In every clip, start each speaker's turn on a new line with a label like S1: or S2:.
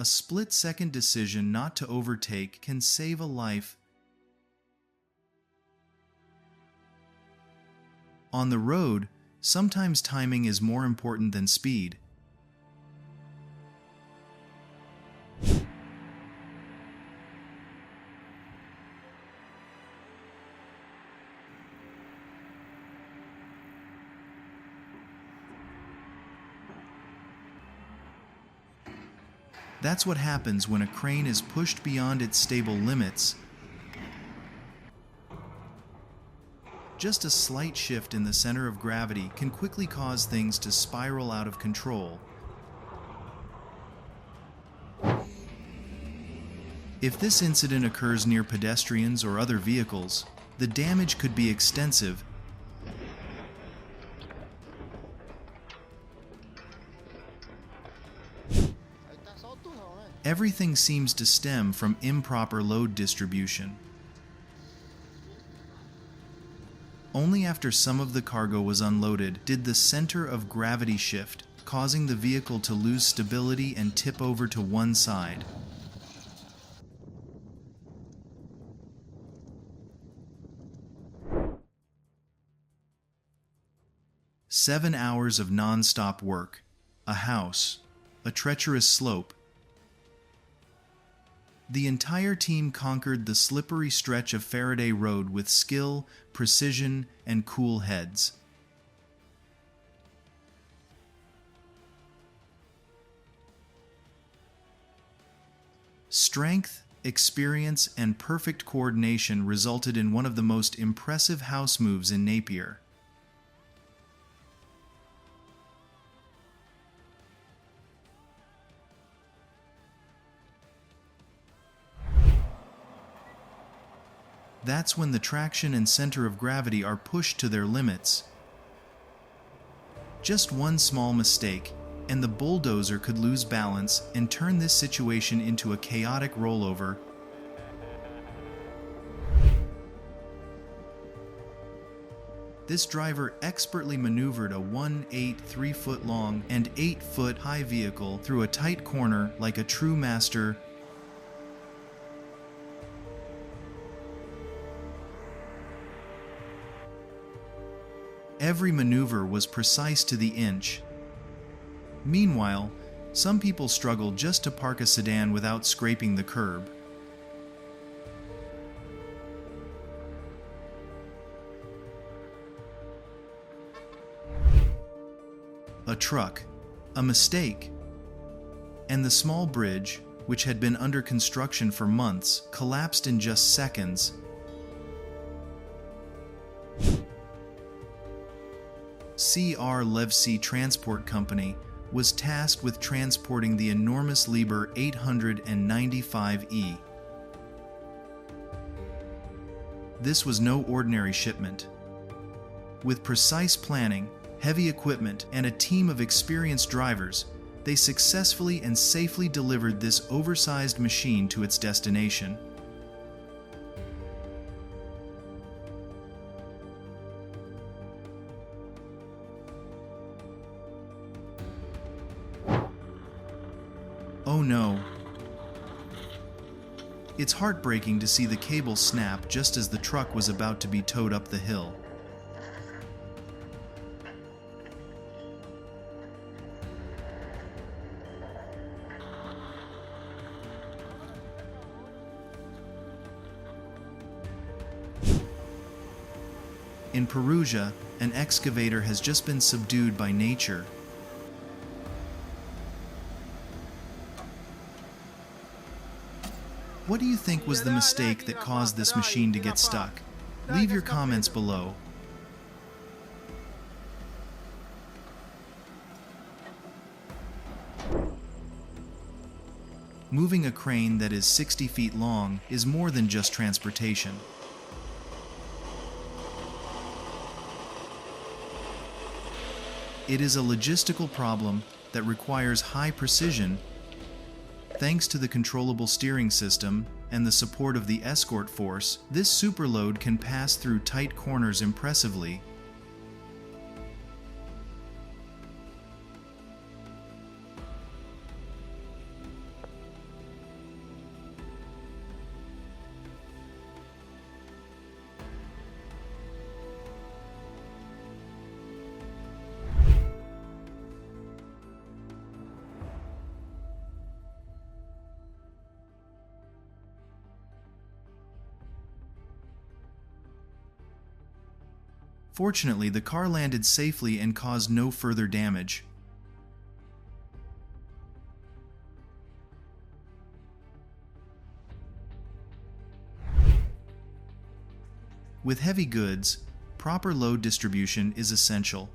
S1: A split-second decision not to overtake can save a life. On the road, sometimes timing is more important than speed. That's what happens when a crane is pushed beyond its stable limits. Just a slight shift in the center of gravity can quickly cause things to spiral out of control. If this incident occurs near pedestrians or other vehicles, the damage could be extensive. Everything seems to stem from improper load distribution. Only after some of the cargo was unloaded did the center of gravity shift, causing the vehicle to lose stability and tip over to one side. "7 hours of non-stop work, a house, a treacherous slope." The entire team conquered the slippery stretch of Faraday Road with skill, precision, and cool heads. Strength, experience, and perfect coordination resulted in one of the most impressive house moves in Napier. That's when the traction and center of gravity are pushed to their limits. Just one small mistake, and the bulldozer could lose balance and turn this situation into a chaotic rollover. This driver expertly maneuvered a 1.83-foot-long and 8-foot-high vehicle through a tight corner like a true master. Every maneuver was precise to the inch. Meanwhile, some people struggle just to park a sedan without scraping the curb. A truck, a mistake, and the small bridge, which had been under construction for months, collapsed in just seconds. C.R. Levsey Transport Company was tasked with transporting the enormous Liebherr 895E. This was no ordinary shipment. With precise planning, heavy equipment, and a team of experienced drivers, they successfully and safely delivered this oversized machine to its destination. Oh no. It's heartbreaking to see the cable snap just as the truck was about to be towed up the hill. In Perugia, an excavator has just been subdued by nature. What do you think was the mistake that caused this machine to get stuck? Leave your comments below. Moving a crane that is 60 feet long is more than just transportation. It is a logistical problem that requires high precision. Thanks to the controllable steering system and the support of the escort force, this superload can pass through tight corners impressively. Fortunately, the car landed safely and caused no further damage. With heavy goods, proper load distribution is essential.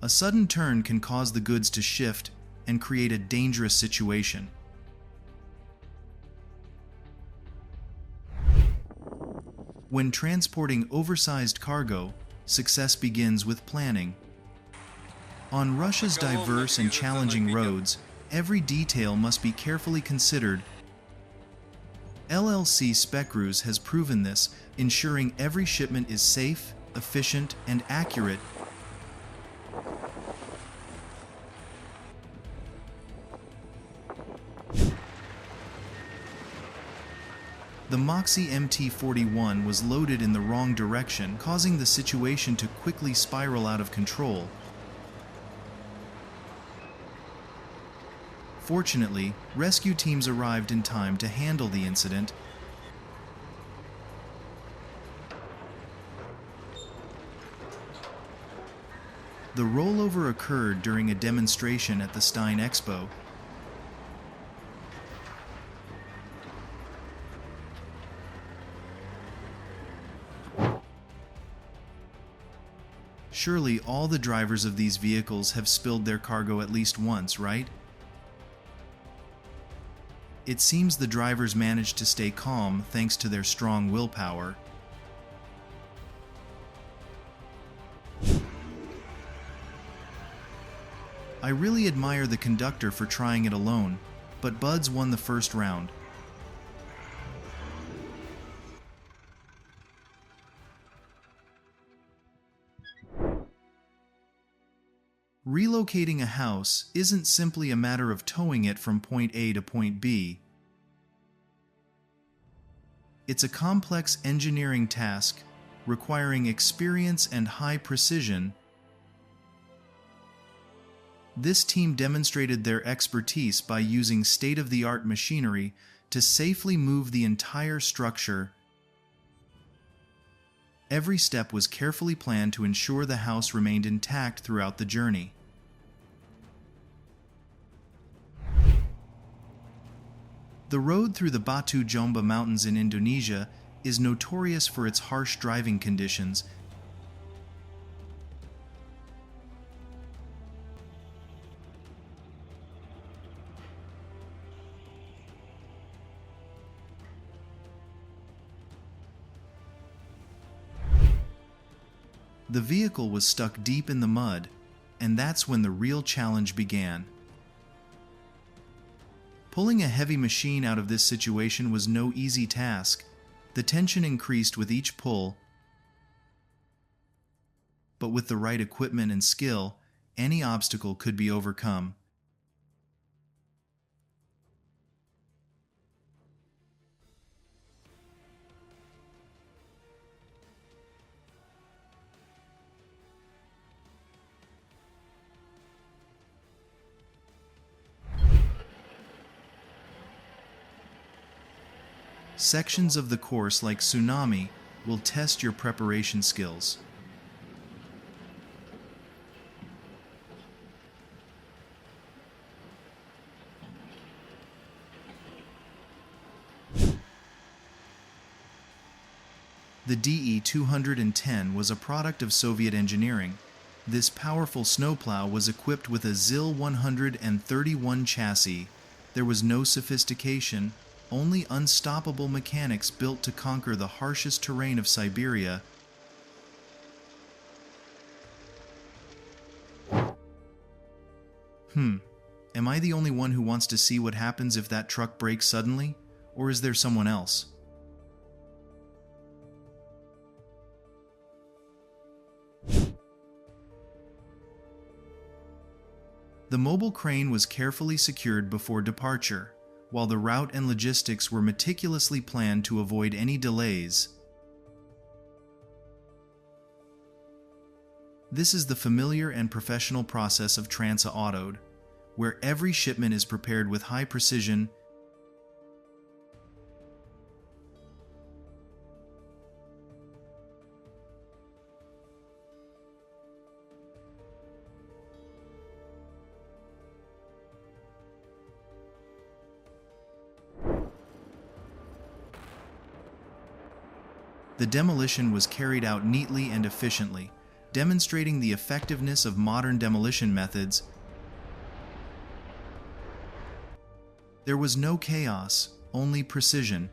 S1: A sudden turn can cause the goods to shift and create a dangerous situation. When transporting oversized cargo, success begins with planning. On Russia's diverse and challenging roads, every detail must be carefully considered. LLC Specrus has proven this, ensuring every shipment is safe, efficient, and accurate. The Moxie MT-41 was loaded in the wrong direction, causing the situation to quickly spiral out of control. Fortunately, rescue teams arrived in time to handle the incident. The rollover occurred during a demonstration at the Stein Expo. Surely all the drivers of these vehicles have spilled their cargo at least once, right? It seems the drivers managed to stay calm thanks to their strong willpower. I really admire the conductor for trying it alone, but Buds won the first round. Relocating a house isn't simply a matter of towing it from point A to point B. It's a complex engineering task requiring experience and high precision. This team demonstrated their expertise by using state-of-the-art machinery to safely move the entire structure. Every step was carefully planned to ensure the house remained intact throughout the journey. The road through the Batu Jomba Mountains in Indonesia is notorious for its harsh driving conditions. The vehicle was stuck deep in the mud, and that's when the real challenge began. Pulling a heavy machine out of this situation was no easy task. The tension increased with each pull, but with the right equipment and skill, any obstacle could be overcome. Sections of the course, like Tsunami, will test your preparation skills. The DE-210 was a product of Soviet engineering. This powerful snowplow was equipped with a ZIL-131 chassis. There was no sophistication, only unstoppable mechanics built to conquer the harshest terrain of Siberia. Am I the only one who wants to see what happens if that truck breaks suddenly? Or is there someone else? The mobile crane was carefully secured before departure, while the route and logistics were meticulously planned to avoid any delays. This is the familiar and professional process of Transa Autoed, where every shipment is prepared with high precision. The demolition was carried out neatly and efficiently, demonstrating the effectiveness of modern demolition methods. There was no chaos, only precision.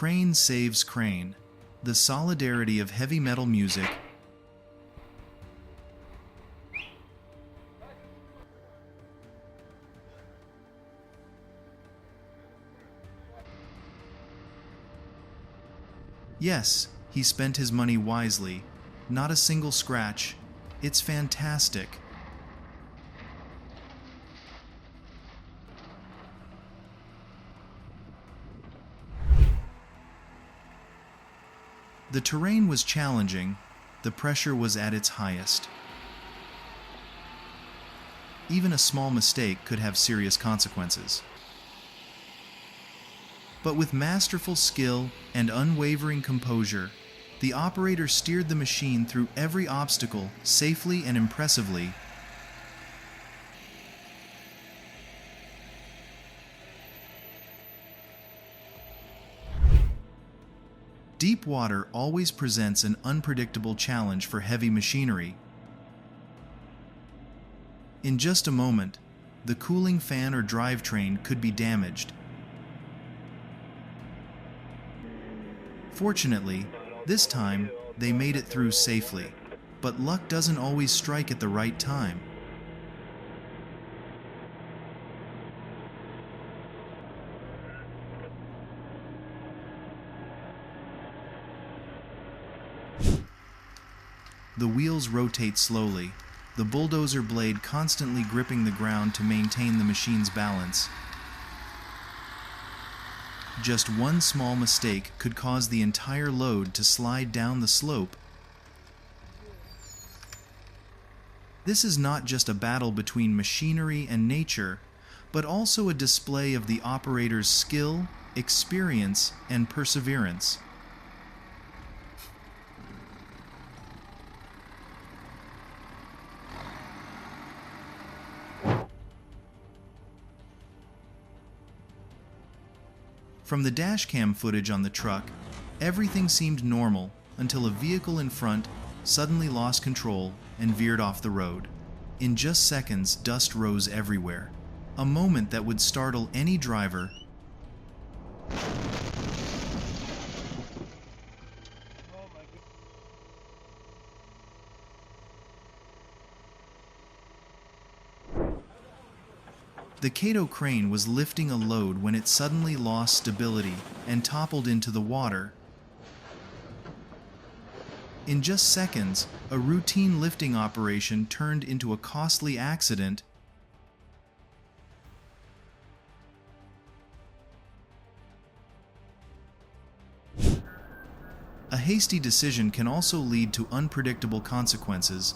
S1: Crane saves crane. The solidarity of heavy metal music. Yes, he spent his money wisely. Not a single scratch. It's fantastic. The terrain was challenging, the pressure was at its highest. Even a small mistake could have serious consequences. But with masterful skill and unwavering composure, the operator steered the machine through every obstacle safely and impressively. Deep water always presents an unpredictable challenge for heavy machinery. In just a moment, the cooling fan or drivetrain could be damaged. Fortunately, this time, they made it through safely, but luck doesn't always strike at the right time. The wheels rotate slowly, the bulldozer blade constantly gripping the ground to maintain the machine's balance. Just one small mistake could cause the entire load to slide down the slope. This is not just a battle between machinery and nature, but also a display of the operator's skill, experience, and perseverance. From the dashcam footage on the truck, everything seemed normal until a vehicle in front suddenly lost control and veered off the road. In just seconds, dust rose everywhere, a moment that would startle any driver. The Kato crane was lifting a load when it suddenly lost stability and toppled into the water. In just seconds, a routine lifting operation turned into a costly accident. A hasty decision can also lead to unpredictable consequences.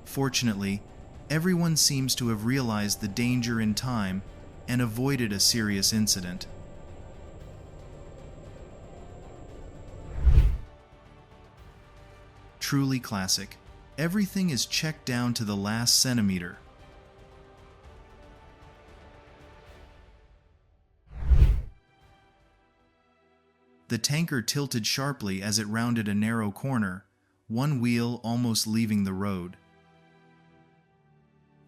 S1: Fortunately, everyone seems to have realized the danger in time and avoided a serious incident. Truly classic. Everything is checked down to the last centimeter. The tanker tilted sharply as it rounded a narrow corner, one wheel almost leaving the road.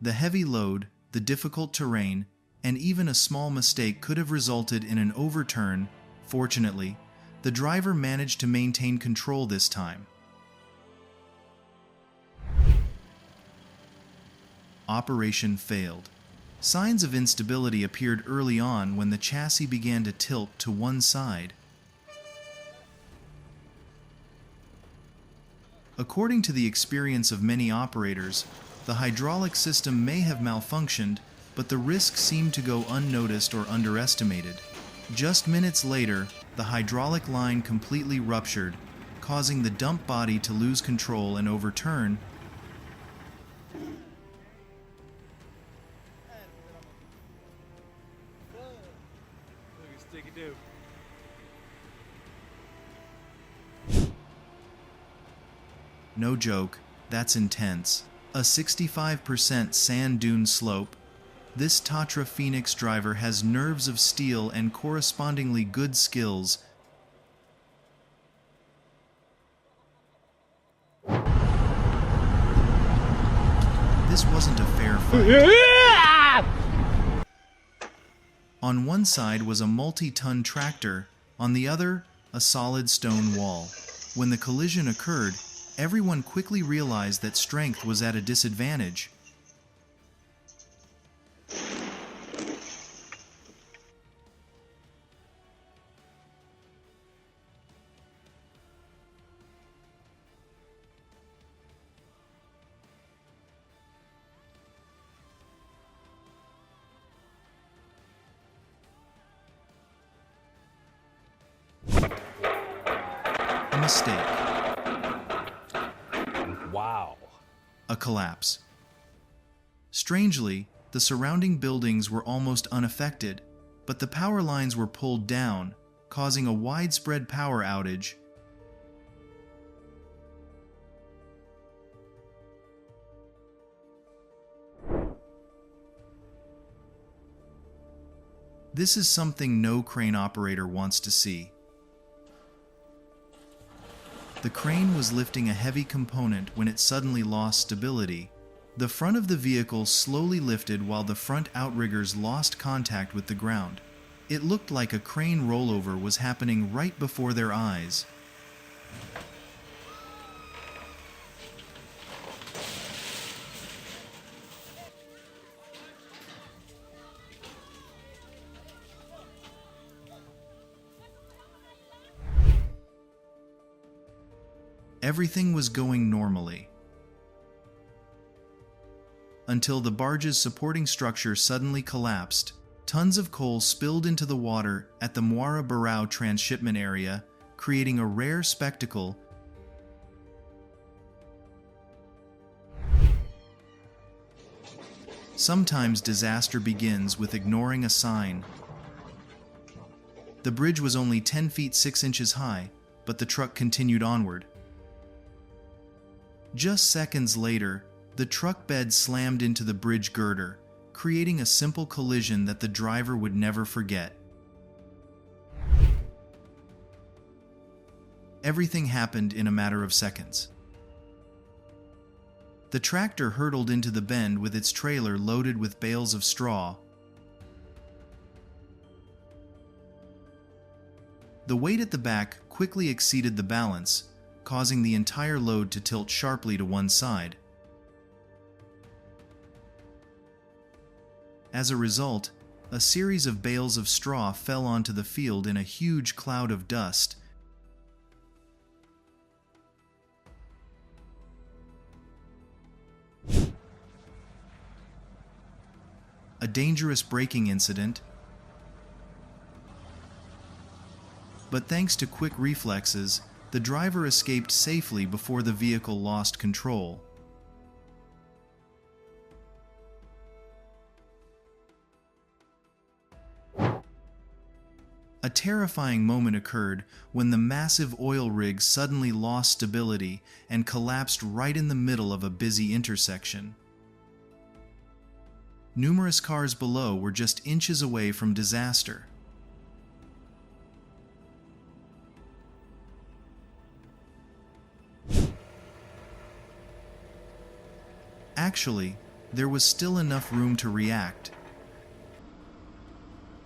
S1: The heavy load, the difficult terrain, and even a small mistake could have resulted in an overturn. Fortunately, the driver managed to maintain control this time. Operation failed. Signs of instability appeared early on when the chassis began to tilt to one side. According to the experience of many operators, the hydraulic system may have malfunctioned, but the risk seemed to go unnoticed or underestimated. Just minutes later, the hydraulic line completely ruptured, causing the dump body to lose control and overturn.
S2: Sticky-doo.
S1: No joke, that's intense. A 65% sand dune slope. This Tatra Phoenix driver has nerves of steel and correspondingly good skills. This wasn't a fair fight. On one side was a multi-ton tractor, on the other, a solid stone wall. When the collision occurred, everyone quickly realized that strength was at a disadvantage. A mistake.
S2: Wow.
S1: A collapse. Strangely, the surrounding buildings were almost unaffected, but the power lines were pulled down, causing a widespread power outage. This is something no crane operator wants to see. The crane was lifting a heavy component when it suddenly lost stability. The front of the vehicle slowly lifted while the front outriggers lost contact with the ground. It looked like a crane rollover was happening right before their eyes. Everything was going normally, until the barge's supporting structure suddenly collapsed. Tons of coal spilled into the water at the Muara Barao transshipment area, creating a rare spectacle. Sometimes disaster begins with ignoring a sign. The bridge was only 10 feet 6 inches high, but the truck continued onward. Just seconds later, the truck bed slammed into the bridge girder, creating a simple collision that the driver would never forget. Everything happened in a matter of seconds. The tractor hurtled into the bend with its trailer loaded with bales of straw. The weight at the back quickly exceeded the balance, causing the entire load to tilt sharply to one side. As a result, a series of bales of straw fell onto the field in a huge cloud of dust. A dangerous braking incident, but thanks to quick reflexes, the driver escaped safely before the vehicle lost control. A terrifying moment occurred when the massive oil rig suddenly lost stability and collapsed right in the middle of a busy intersection. Numerous cars below were just inches away from disaster. Actually, there was still enough room to react.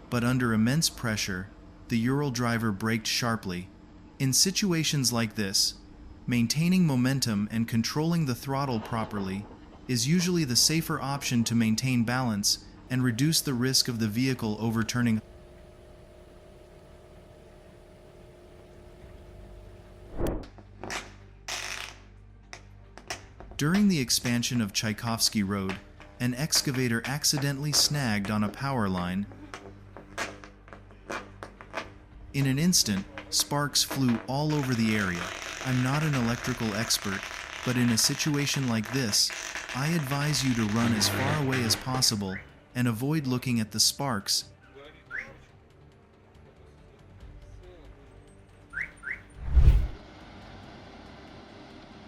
S1: But under immense pressure, the Ural driver braked sharply. In situations like this, maintaining momentum and controlling the throttle properly is usually the safer option to maintain balance and reduce the risk of the vehicle overturning. During the expansion of Tchaikovsky Road, an excavator accidentally snagged on a power line. In an instant, sparks flew all over the area. I'm not an electrical expert, but in a situation like this, I advise you to run as far away as possible and avoid looking at the sparks.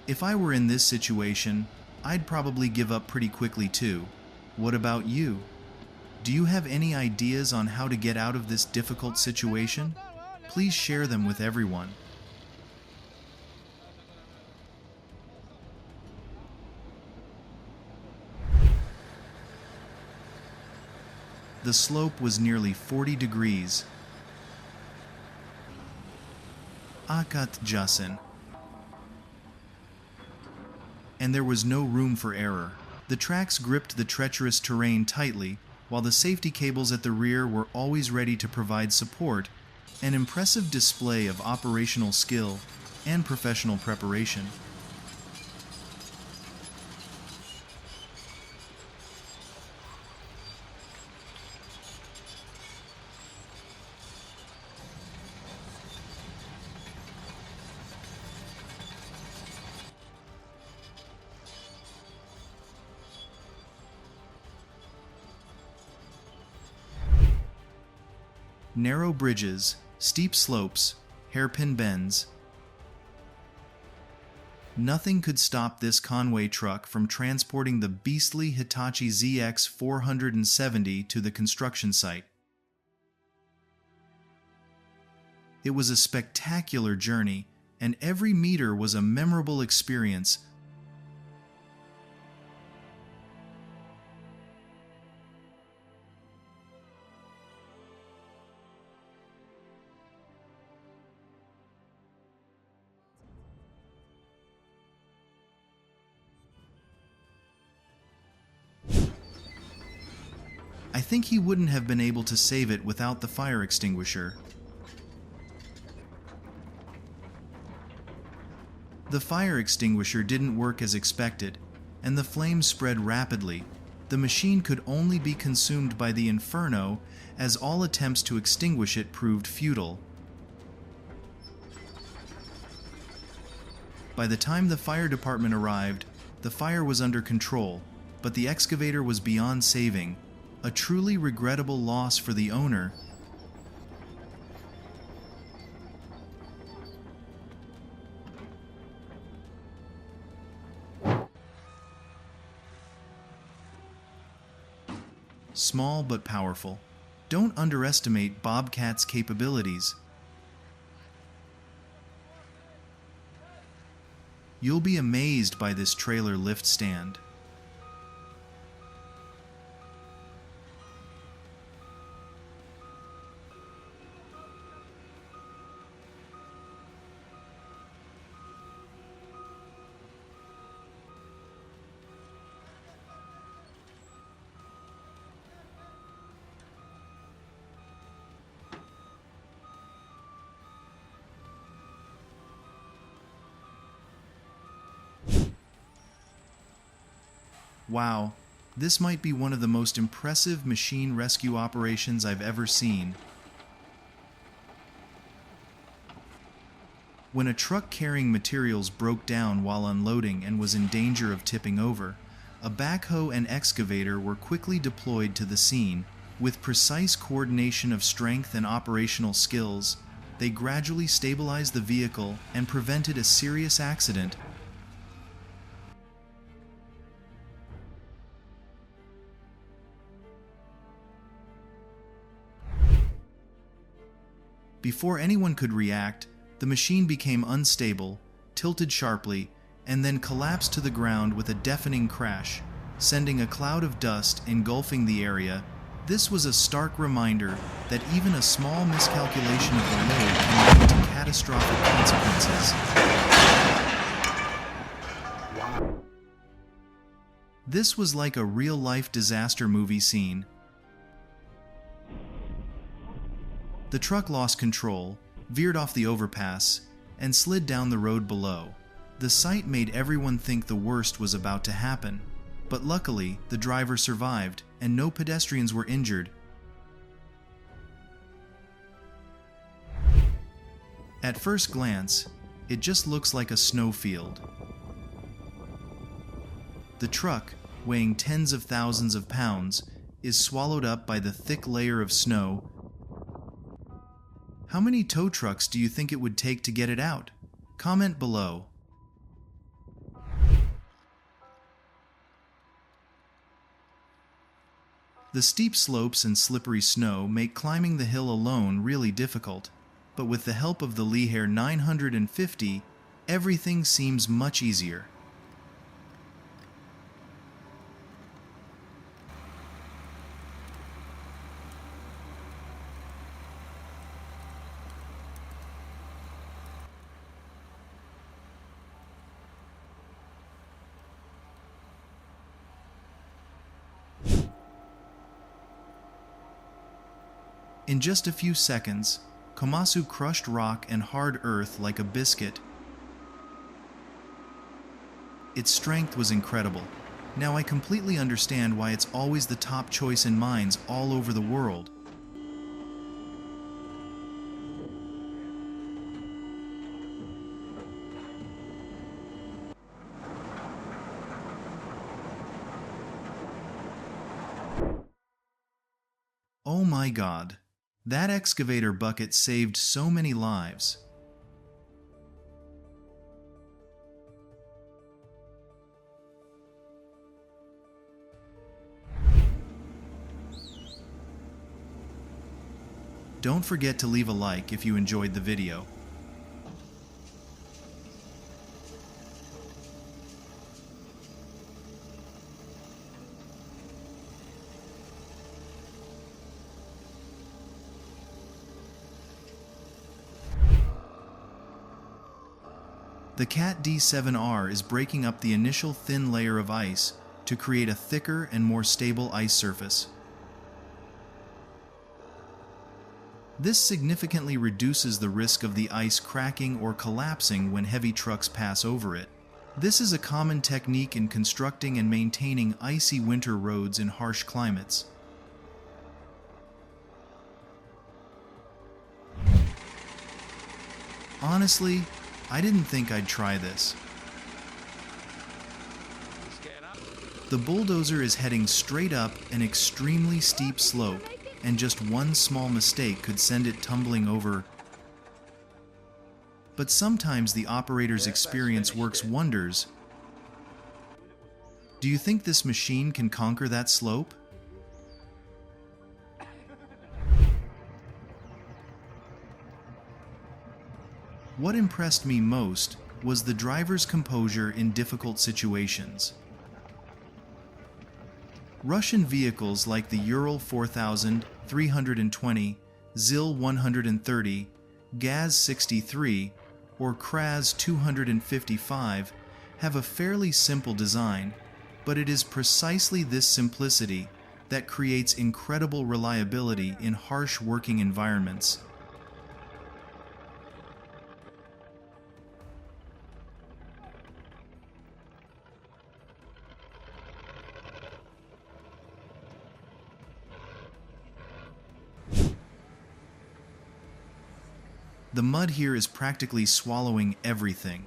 S1: If I were in this situation, I'd probably give up pretty quickly too. What about you? Do you have any ideas on how to get out of this difficult situation? Please share them with everyone. The slope was nearly 40 degrees. Akat Jasin. And there was no room for error. The tracks gripped the treacherous terrain tightly, while the safety cables at the rear were always ready to provide support, an impressive display of operational skill and professional preparation. Narrow bridges, steep slopes, hairpin bends. Nothing could stop this Conway truck from transporting the beastly Hitachi ZX 470 to the construction site. It was a spectacular journey, and every meter was a memorable experience. I think he wouldn't have been able to save it without the fire extinguisher. The fire extinguisher didn't work as expected, and the flames spread rapidly. The machine could only be consumed by the inferno, as all attempts to extinguish it proved futile. By the time the fire department arrived, the fire was under control, but the excavator was beyond saving. A truly regrettable loss for the owner. Small but powerful. Don't underestimate Bobcat's capabilities. You'll be amazed by this trailer lift stand. Wow, this might be one of the most impressive machine rescue operations I've ever seen. When a truck carrying materials broke down while unloading and was in danger of tipping over, a backhoe and excavator were quickly deployed to the scene. With precise coordination of strength and operational skills, they gradually stabilized the vehicle and prevented a serious accident. Before anyone could react, the machine became unstable, tilted sharply, and then collapsed to the ground with a deafening crash, sending a cloud of dust engulfing the area. This was a stark reminder that even a small miscalculation of the load can lead to catastrophic consequences. This was like a real-life disaster movie scene. The truck lost control, veered off the overpass, and slid down the road below. The sight made everyone think the worst was about to happen, but luckily the driver survived and no pedestrians were injured. At first glance, it just looks like a snowfield. The truck, weighing tens of thousands of pounds, is swallowed up by the thick layer of snow. How many tow trucks do you think it would take to get it out? Comment below. The steep slopes and slippery snow make climbing the hill alone really difficult, but with the help of the Liebherr 950, everything seems much easier. In just a few seconds, Komatsu crushed rock and hard earth like a biscuit. Its strength was incredible. Now I completely understand why it's always the top choice in mines all over the world. Oh my God! That excavator bucket saved so many lives. Don't forget to leave a like if you enjoyed the video. The Cat D7R is breaking up the initial thin layer of ice to create a thicker and more stable ice surface. This significantly reduces the risk of the ice cracking or collapsing when heavy trucks pass over it. This is a common technique in constructing and maintaining icy winter roads in harsh climates. Honestly, I didn't think I'd try this. The bulldozer is heading straight up an extremely steep slope, and just one small mistake could send it tumbling over. But sometimes the operator's experience works wonders. Do you think this machine can conquer that slope? What impressed me most was the driver's composure in difficult situations. Russian vehicles like the Ural 4000, 320, ZIL 130, GAZ 63, or KRAZ 255 have a fairly simple design, but it is precisely this simplicity that creates incredible reliability in harsh working environments. The mud here is practically swallowing everything.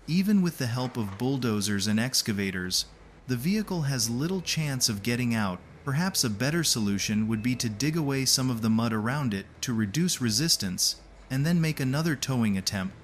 S1: Even with the help of bulldozers and excavators, the vehicle has little chance of getting out. Perhaps a better solution would be to dig away some of the mud around it to reduce resistance, and then make another towing attempt.